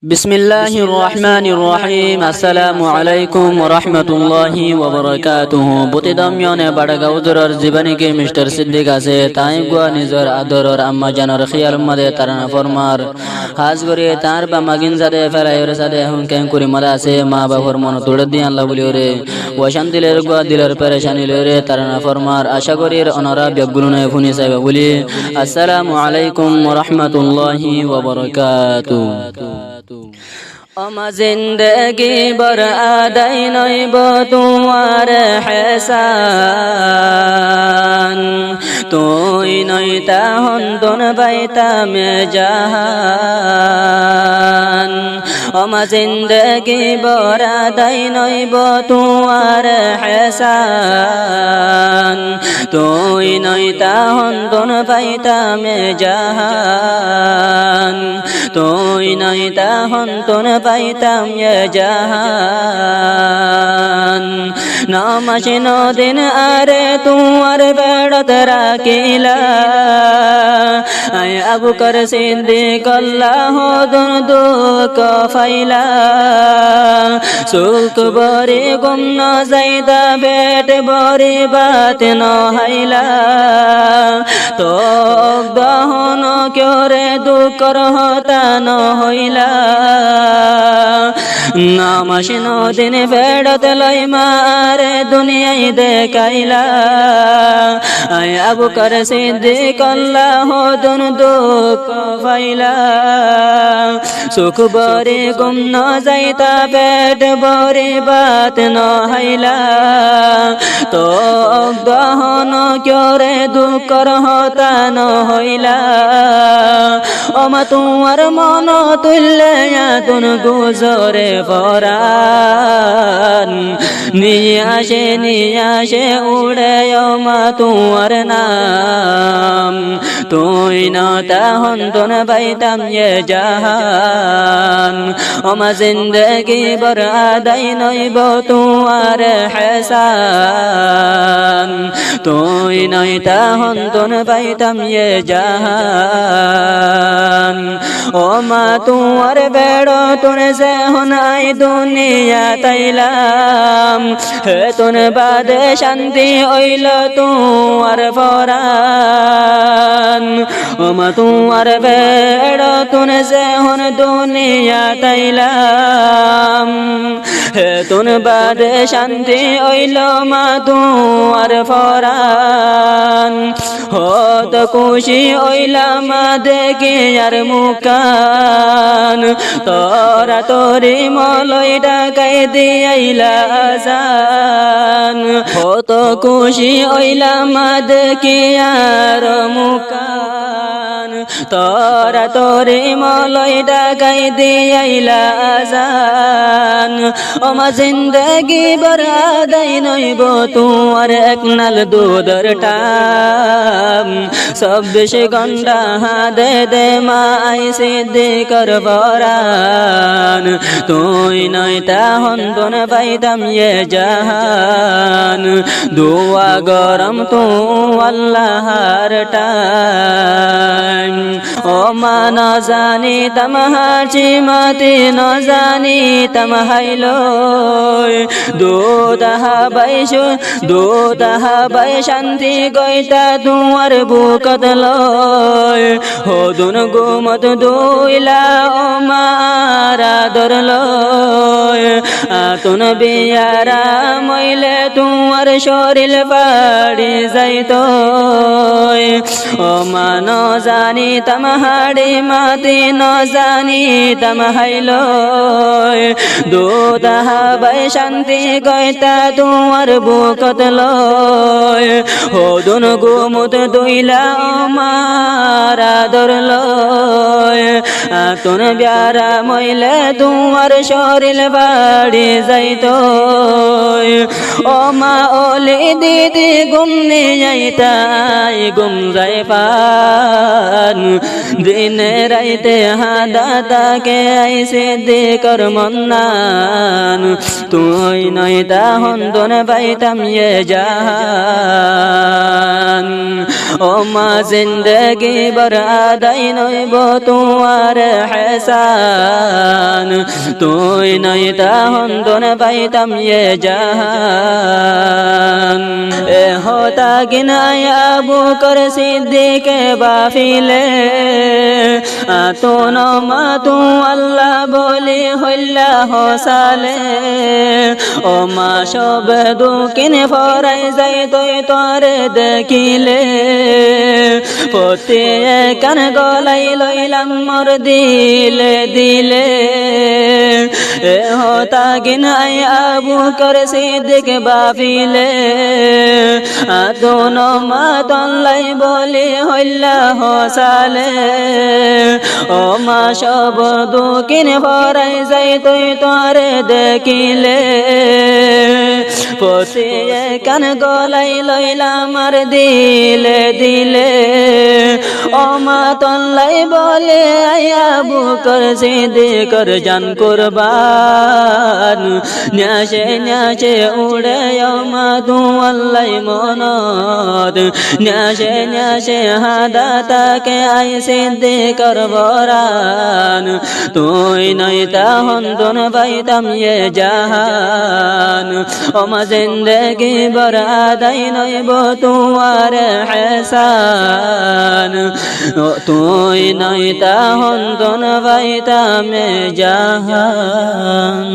বিসমিল্লাহির রহমানির রহিম। আসসালামু আলাইকুম ওয়া রাহমাতুল্লাহি ওয়া বারাকাতুহু। বুতিদমিয়নে বাড়াগাউদুরর জীবনীকে মিস্টার সিদ্দিক আছে তাই গুয়া নিজর আদরর আম্মা জানর খিয়াল মদে তারানা ফরমার হাজ করে তার বা মাগিন জাদে ফেরায়র সাদে হুন কেন করি মদা আছে মা বাবার মন তোড় দি আল্লাহ বলি ওরে ওয়া শান্তিলের গুয়া দিলের পেরেশানি লরে তারানা ফরমার আশা করির অনরা বিগুলনে ফুনি সাইবা বলি আসসালামু আলাইকুম ওয়া রাহমাতুল্লাহি ওয়া বারাকাতুহু। अमा जिंदगी बर आदाई नइब तुआर हेसान तुई नइता हन्तन बाइता में जहान अमा जिंदगी बर आदाई नइब तुआर हेसान तुई नइता हन्तन बाइता में जहान तुई नइता हन्तन পাইতাম জাহান নামাশে নদিন আরে তুয়ার বেড়ত রাখিলা আয় আবু কর সিদ্দিক আল্লাহ দুন দুঃখ ফাইলা সুখ বরে গুম ন যাইদা বেট বরে বাত ন হাইলা তো দহন ক্যরে দুঃখর হতা ন হইলা নামাশে নদিন বেড়ত লই মারে দুনিয়ায় দেখাইলা আয় আবু কর সিদ্দিক আল্লাহ দুন দুঃখ ফাইলা সুখ বরে গুম ন যাইতা পেট বরে বাত ন হাইলা তো দহন ক্যরে দুঃখর হতা ন হইলা অমা তোমার মন তুল্লে তুন গুজরে পরান নিয়ে আসে উড়ে অমা তোমার নাম তুই নতা হন্তন বাইতাম এ জাহান অমা জিন্দগি বর আদাই নইব তোমার হেসান তুই নইতা হন্তন বাইতাম এ জাহান ওমা তোমার বেড়ো তোরে যে হনাই দুনিয়া তাইলাম হে তুন বাদে শান্তি হইল তোমার পরান ওমা তোমার বেড়ো তুনে যে হন দুনিয়া তাইলাম হে তুন বাদে শান্তি হইল মা তোমার পরান হত খুশি হইলাম মা দেখি আর মুকান তোরা তোরি মলই ডাকাই দিয়াইলা জান হত খুশি হইলাম মা দেখি আর মুকান তোরা তোরি মলই ডাকাই দিয়াইলা জান ওমা জিন্দগি বরাদাই নইব তোমার এক নাল দুধর টাম 24 ঘন্টা হাদে দে মাই সিদ্দিকর বরান তুই নইতা হন্তন পাইতাম এ জাহান দুয়া গরম তো আল্লাহর টাইম ও মা ন জানি তম হাচি মাতি ন জানি তম হাইলো দুদাহা বাই শান্তি গইতা দুয়ার বুকত লয় হদুন গুমত দুইলা ও মারা দর লয় আতুন বিয়ারা মইলে তোমার শরীর বাড়ি যাইত ও মা ন জানি তম হাড়ি মাতি ন জানি তম হাইল দুদাহা বাই শান্তি গইতা তোমার বুকত লয় হদুন গুমত দুইলা ও মারা দর লয় আতুন বিয়ারা মইলে তোমার শরীর বাড়ি যাইত ও মা ওলে দিদি গুমনে যাইতাই গুম যাই পান দিনে রাইতে হাদা তাকে আইসে দেখর মন্নান তুই নইতা হন্তন পাইতাম এ জাহান ও মা জিন্দগি বরাদাই নইব তোমার হেসান তুই নাই তাহন পাইতাম এ জাহান এ হতা গিনাই আবু কর সিদ্দিকে বাফিলে আতুন মাতু আল্লাহ বলি হইলা হসালে ও মা সব দুকিন ফরাই যাই তুই তোরে দেখিলে পতে কান গলাই লইলাম মোর দিলে দিলে এ হতা গিনাই আবু কর সিদ্দিক বাফিলে আতুন মাতল্লাই বলি হইলা হসালে ও মা সব দুকিন ফরাই যাই তুই তোরে দেখিলে পতে কান গলাই লইলাম আর দিলে দিলে ও মা তল্লাই বলে আবু কর সিদ্দিকর জান কুরবান ন্যাসে ন্যাসে উড়ে ও মা তু আল্লাই মনত ন্যাসে ন্যাসে হাদা তাকে আই সিদ্দিকর বরান তুই নাই তাহন দন পাইতাম এ জাহান ও মা জিন্দগি বরাদাই নইব তুয়ার হেসান তুই নাই তাহন দন পাইতাম এ জাহান